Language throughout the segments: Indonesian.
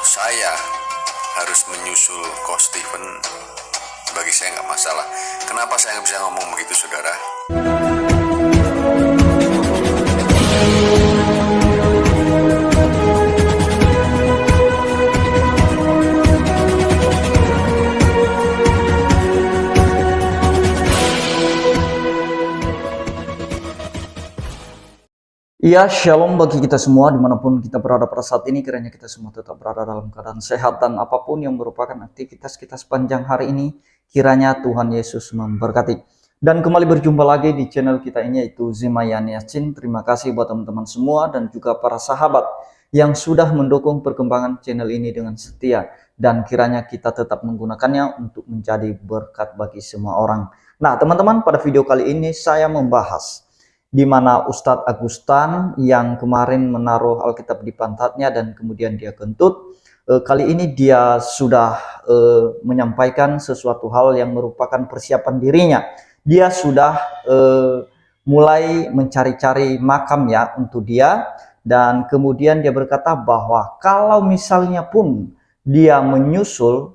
saya harus menyusul Coach Stephen, bagi saya nggak masalah. Kenapa saya nggak bisa ngomong begitu, saudara? Ya, shalom bagi kita semua dimanapun kita berada pada saat ini. Kiranya kita semua tetap berada dalam keadaan sehat dan apapun yang merupakan aktivitas kita sepanjang hari ini, kiranya Tuhan Yesus memberkati. Dan kembali berjumpa lagi di channel kita ini, yaitu Zimayan Yasin. Terima kasih buat teman-teman semua dan juga para sahabat yang sudah mendukung perkembangan channel ini dengan setia. Dan kiranya kita tetap menggunakannya untuk menjadi berkat bagi semua orang. Nah teman-teman, pada video kali ini saya membahas di mana Ustadz Agustan yang kemarin menaruh Alkitab di pantatnya dan kemudian dia kentut. Kali ini dia sudah menyampaikan sesuatu hal yang merupakan persiapan dirinya. Dia sudah mulai mencari-cari makam ya untuk dia, dan kemudian dia berkata bahwa kalau misalnya pun dia menyusul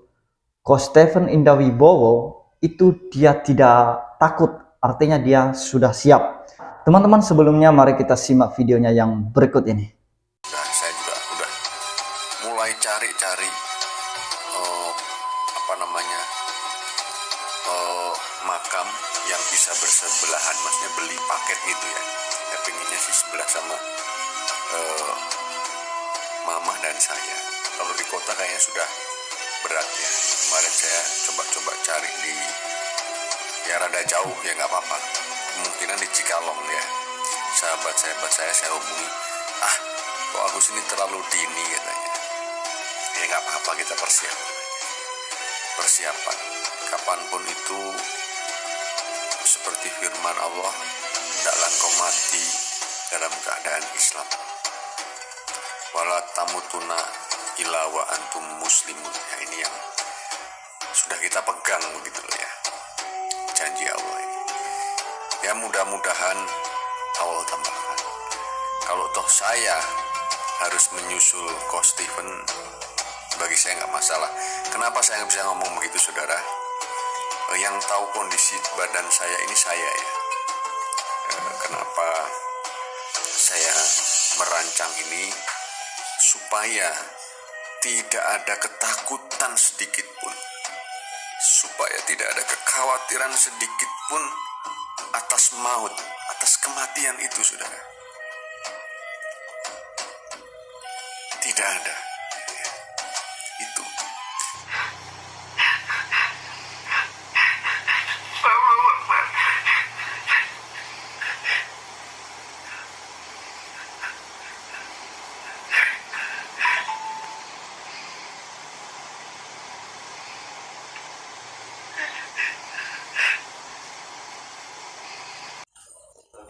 Coach Stephen Indawibowo, itu dia tidak takut, artinya dia sudah siap. Teman-teman, sebelumnya mari kita simak videonya yang berikut ini. Nah, saya juga udah mulai cari-cari makam yang bisa bersebelahan, maksudnya beli paket gitu ya. Saya pengennya sih sebelah sama mama dan saya. Kalau di kota kayaknya sudah berat ya. Kemarin saya coba-coba cari di ya rada jauh ya, nggak apa-apa. Kemungkinan di Cikalong ya. Sahabat saya hubungi, kok Agus ini terlalu dini katanya. Ya nggak apa-apa, kita persiapan kapanpun itu, seperti firman Allah, hendaklah engkau mati dalam keadaan Islam. Wala tamutuna illa wa antum muslimun. Ya, ini yang sudah kita pegang begitu loh ya, janji Allah ini. Ya mudah-mudahan Allah tambahkan. Kalau toh saya harus menyusul Coach Stephen, bagi saya nggak masalah. Kenapa saya nggak bisa ngomong begitu, saudara? Yang tahu kondisi badan saya ini saya ya. Kenapa saya merancang ini? Supaya tidak ada ketakutan sedikit pun, supaya tidak ada kekhawatiran sedikit pun atas maut, atas kematian itu, saudara. Tidak ada. Itu.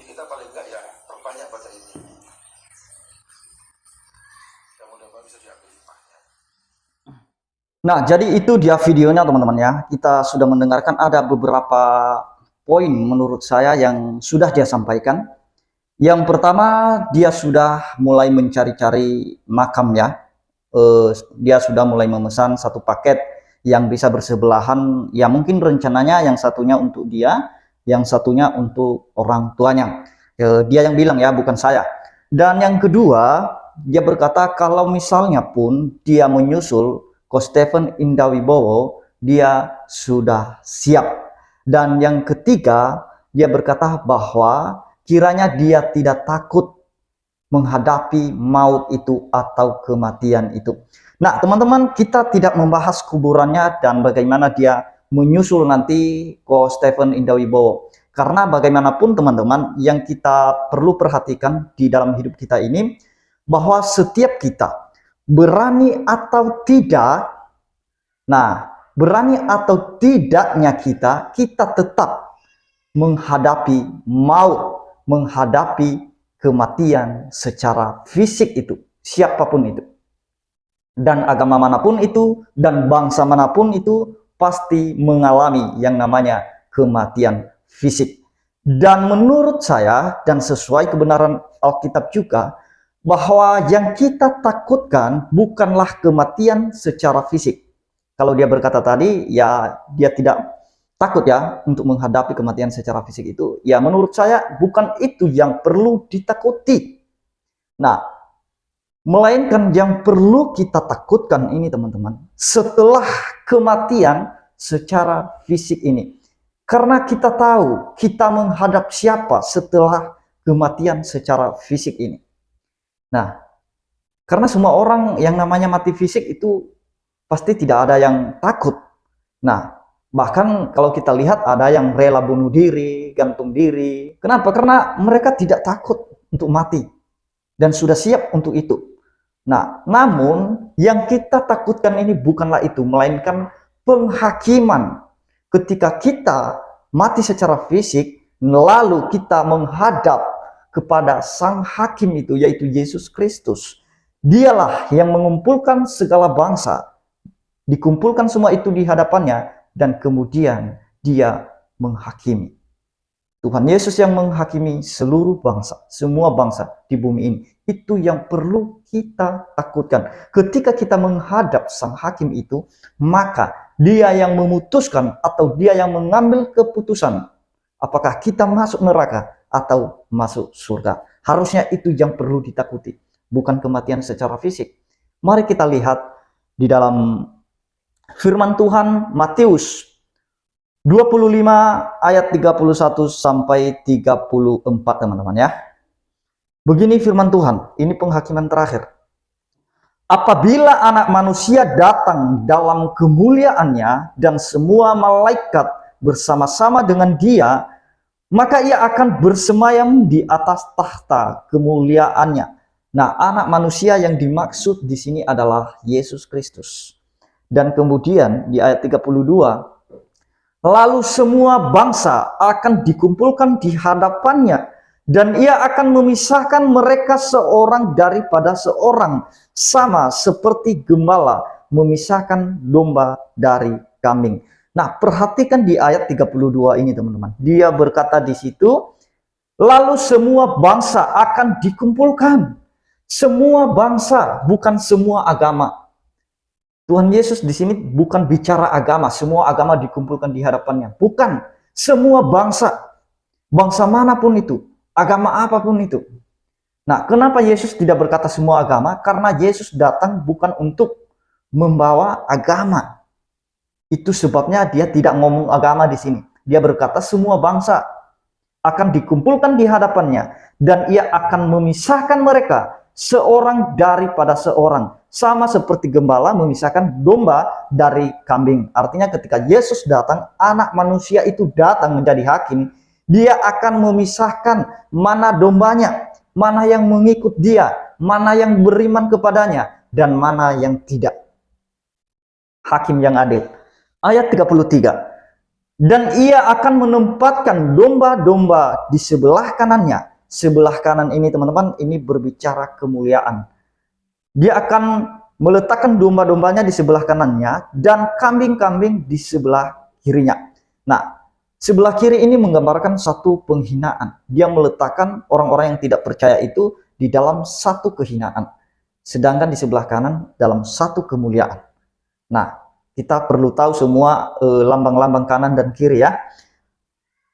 Kita paling enggak ya perbanyak baca ini. Mudah-mudahan bisa diambil hikmahnya. Nah, jadi itu dia videonya teman-teman ya. Kita sudah mendengarkan ada beberapa poin menurut saya yang sudah dia sampaikan. Yang pertama, dia sudah mulai mencari-cari makam ya. Dia sudah mulai memesan satu paket yang bisa bersebelahan. Ya mungkin rencananya yang satunya untuk dia, yang satunya untuk orang tuanya. Dia yang bilang ya, bukan saya. Dan yang kedua, dia berkata kalau misalnya pun dia menyusul Coach Stephen Indawibowo, dia sudah siap. Dan yang ketiga, dia berkata bahwa kiranya dia tidak takut menghadapi maut itu atau kematian itu. Nah teman-teman, kita tidak membahas kuburannya dan bagaimana dia menyusul nanti Coach Stephen Indawibowo. Karena bagaimanapun teman-teman, yang kita perlu perhatikan di dalam hidup kita ini, bahwa setiap kita, berani atau tidak, nah berani atau tidaknya kita tetap menghadapi maut, menghadapi kematian secara fisik itu, siapapun itu. Dan agama manapun itu, dan bangsa manapun itu, pasti mengalami yang namanya kematian fisik. Dan menurut saya, dan sesuai kebenaran Alkitab juga, bahwa yang kita takutkan bukanlah kematian secara fisik. Kalau dia berkata tadi, ya dia tidak takut ya untuk menghadapi kematian secara fisik itu. Ya menurut saya bukan itu yang perlu ditakuti. Nah, melainkan yang perlu kita takutkan ini teman-teman, setelah kematian secara fisik ini. Karena kita tahu kita menghadap siapa setelah kematian secara fisik ini. Nah, karena semua orang yang namanya mati fisik itu pasti tidak ada yang takut. Nah, bahkan kalau kita lihat ada yang rela bunuh diri, gantung diri. Kenapa? Karena mereka tidak takut untuk mati dan sudah siap untuk itu. Nah, namun yang kita takutkan ini bukanlah itu, melainkan penghakiman. Ketika kita mati secara fisik, lalu kita menghadap kepada sang hakim itu, yaitu Yesus Kristus. Dialah yang mengumpulkan segala bangsa, dikumpulkan semua itu di hadapannya, dan kemudian dia menghakimi. Tuhan Yesus yang menghakimi seluruh bangsa, semua bangsa di bumi ini. Itu yang perlu kita takutkan. Ketika kita menghadap sang hakim itu, maka dia yang memutuskan atau dia yang mengambil keputusan apakah kita masuk neraka atau masuk surga. Harusnya itu yang perlu ditakuti, bukan kematian secara fisik. Mari kita lihat di dalam firman Tuhan Matius 25 ayat 31 sampai 34 teman-teman ya. Begini firman Tuhan, ini penghakiman terakhir. Apabila anak manusia datang dalam kemuliaannya dan semua malaikat bersama-sama dengan dia, maka ia akan bersemayam di atas tahta kemuliaannya. Nah, anak manusia yang dimaksud di sini adalah Yesus Kristus. Dan kemudian di ayat 32, lalu semua bangsa akan dikumpulkan di hadapannya, dan ia akan memisahkan mereka seorang daripada seorang, sama seperti gembala memisahkan domba dari kambing. Nah, perhatikan di ayat 32 ini teman-teman. Dia berkata di situ, lalu semua bangsa akan dikumpulkan. Semua bangsa, bukan semua agama. Tuhan Yesus di sini bukan bicara agama, semua agama dikumpulkan di hadapannya. Bukan, semua bangsa. Bangsa manapun itu, agama apapun itu. Nah, kenapa Yesus tidak berkata semua agama? Karena Yesus datang bukan untuk membawa agama. Itu sebabnya dia tidak ngomong agama di sini. Dia berkata semua bangsa akan dikumpulkan di hadapannya, dan ia akan memisahkan mereka seorang daripada seorang, sama seperti gembala memisahkan domba dari kambing. Artinya ketika Yesus datang, anak manusia itu datang menjadi hakim, dia akan memisahkan mana dombanya, mana yang mengikut dia, mana yang beriman kepadanya, dan mana yang tidak. Hakim yang adil. Ayat 33. Dan ia akan menempatkan domba-domba di sebelah kanannya. Sebelah kanan ini teman-teman, ini berbicara kemuliaan. Dia akan meletakkan domba-dombanya di sebelah kanannya dan kambing-kambing di sebelah kirinya. Nah, sebelah kiri ini menggambarkan satu penghinaan. Dia meletakkan orang-orang yang tidak percaya itu di dalam satu kehinaan. Sedangkan di sebelah kanan dalam satu kemuliaan. Nah, kita perlu tahu semua lambang-lambang kanan dan kiri ya.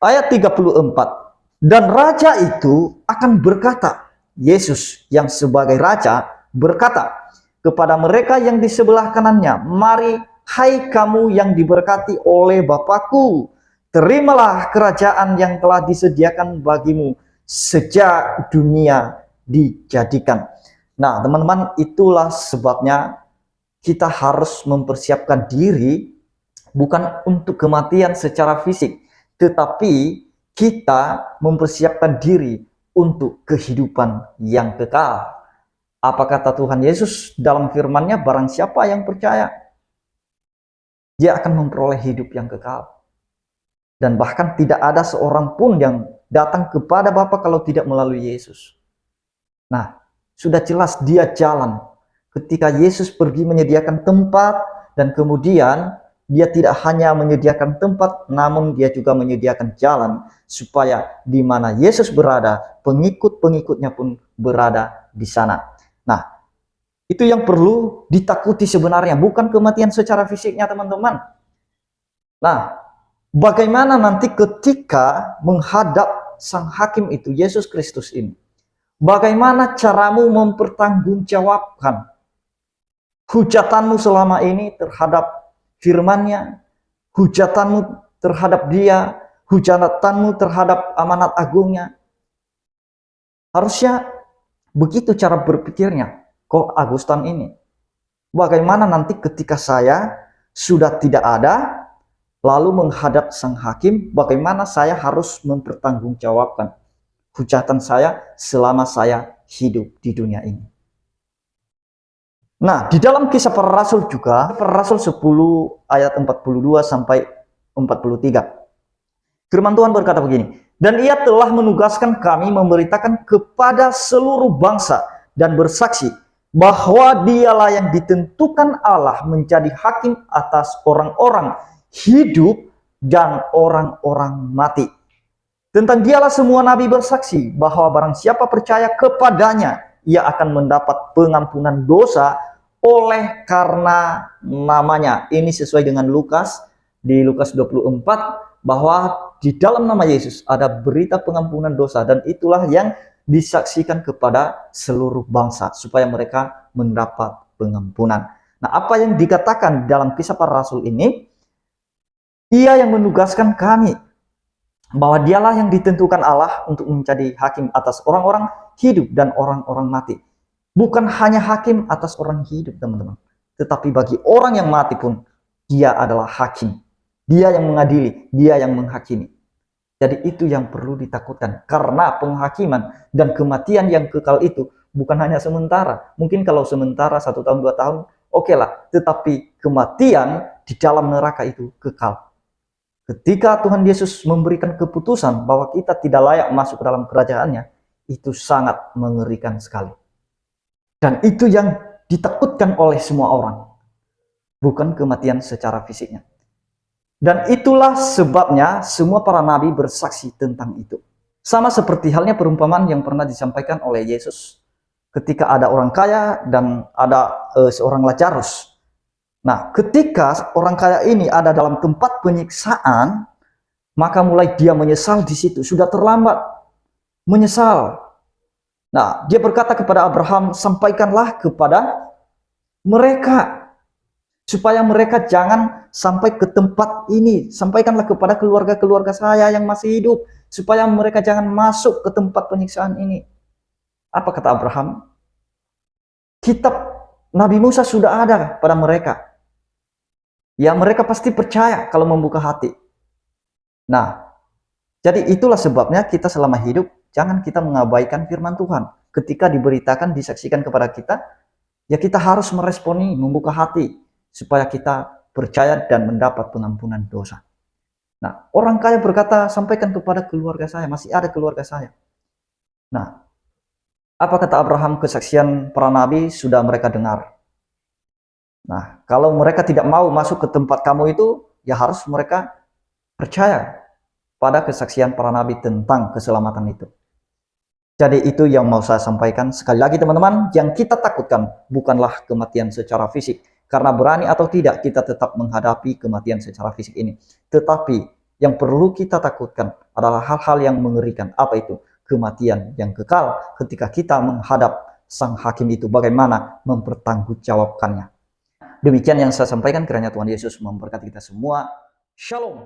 Ayat 34. Dan raja itu akan berkata, Yesus yang sebagai raja berkata kepada mereka yang di sebelah kanannya, mari hai kamu yang diberkati oleh Bapakku, terimalah kerajaan yang telah disediakan bagimu sejak dunia dijadikan. Nah teman-teman, itulah sebabnya kita harus mempersiapkan diri bukan untuk kematian secara fisik, tetapi kita mempersiapkan diri untuk kehidupan yang kekal. Apa kata Tuhan Yesus dalam firman-Nya? Barang siapa yang percaya, dia akan memperoleh hidup yang kekal. Dan bahkan tidak ada seorang pun yang datang kepada Bapa kalau tidak melalui Yesus. Nah, sudah jelas dia jalan. Ketika Yesus pergi menyediakan tempat, dan kemudian dia tidak hanya menyediakan tempat, namun dia juga menyediakan jalan supaya di mana Yesus berada, pengikut-pengikutnya pun berada di sana. Nah, itu yang perlu ditakuti sebenarnya, bukan kematian secara fisiknya, teman-teman. Nah, bagaimana nanti ketika menghadap sang hakim itu, Yesus Kristus ini? Bagaimana caramu mempertanggungjawabkan hujatanmu selama ini terhadap firman-Nya, hujatanmu terhadap Dia, hujatanmu terhadap amanat agungnya? Harusnya begitu cara berpikirnya kok Agustan ini. Bagaimana nanti ketika saya sudah tidak ada, lalu menghadap sang hakim, bagaimana saya harus mempertanggungjawabkan hujatan saya selama saya hidup di dunia ini. Nah, di dalam Kisah Para Rasul juga, Para Rasul 10 ayat 42 sampai 43. Firman Tuhan berkata begini, "Dan ia telah menugaskan kami memberitakan kepada seluruh bangsa dan bersaksi bahwa dialah yang ditentukan Allah menjadi hakim atas orang-orang hidup dan orang-orang mati. Tentang dialah semua nabi bersaksi bahwa barang siapa percaya kepadanya, ia akan mendapat pengampunan dosa oleh karena namanya." Ini sesuai dengan Lukas, di Lukas 24, bahwa di dalam nama Yesus ada berita pengampunan dosa, dan itulah yang disaksikan kepada seluruh bangsa supaya mereka mendapat pengampunan. Nah, apa yang dikatakan dalam Kisah Para Rasul ini, ia yang menugaskan kami bahwa dialah yang ditentukan Allah untuk menjadi hakim atas orang-orang hidup dan orang-orang mati. Bukan hanya hakim atas orang hidup, teman-teman, tetapi bagi orang yang mati pun dia adalah hakim. Dia yang mengadili, dia yang menghakimi. Jadi itu yang perlu ditakutkan, karena penghakiman dan kematian yang kekal itu bukan hanya sementara. Mungkin kalau sementara 1 tahun 2 tahun oke lah, tetapi kematian di dalam neraka itu kekal. Ketika Tuhan Yesus memberikan keputusan bahwa kita tidak layak masuk ke dalam kerajaannya, itu sangat mengerikan sekali. Dan itu yang ditakutkan oleh semua orang, bukan kematian secara fisiknya. Dan itulah sebabnya semua para nabi bersaksi tentang itu. Sama seperti halnya perumpamaan yang pernah disampaikan oleh Yesus ketika ada orang kaya dan ada seorang Lazarus. Nah, ketika orang kaya ini ada dalam tempat penyiksaan, maka mulai dia menyesal di situ. Sudah terlambat, menyesal. Nah, dia berkata kepada Abraham, "Sampaikanlah kepada mereka supaya mereka jangan sampai ke tempat ini. Sampaikanlah kepada keluarga-keluarga saya yang masih hidup, supaya mereka jangan masuk ke tempat penyiksaan ini." Apa kata Abraham? Kitab Nabi Musa sudah ada pada mereka. Ya, mereka pasti percaya kalau membuka hati. Nah, jadi itulah sebabnya kita selama hidup, jangan kita mengabaikan firman Tuhan. Ketika diberitakan, disaksikan kepada kita, ya kita harus meresponi, membuka hati, supaya kita percaya dan mendapat pengampunan dosa. Nah, orang kaya berkata, "Sampaikan kepada keluarga saya, masih ada keluarga saya." Nah, apa kata Abraham? Kesaksian para nabi sudah mereka dengar. Nah, kalau mereka tidak mau masuk ke tempat kamu itu, ya harus mereka percaya pada kesaksian para nabi tentang keselamatan itu. Jadi itu yang mau saya sampaikan. Sekali lagi teman-teman, yang kita takutkan bukanlah kematian secara fisik. Karena berani atau tidak, kita tetap menghadapi kematian secara fisik ini. Tetapi yang perlu kita takutkan adalah hal-hal yang mengerikan. Apa itu? Kematian yang kekal ketika kita menghadap sang hakim itu. Bagaimana mempertanggungjawabkannya. Demikian yang saya sampaikan, kiranya Tuhan Yesus memberkati kita semua. Shalom.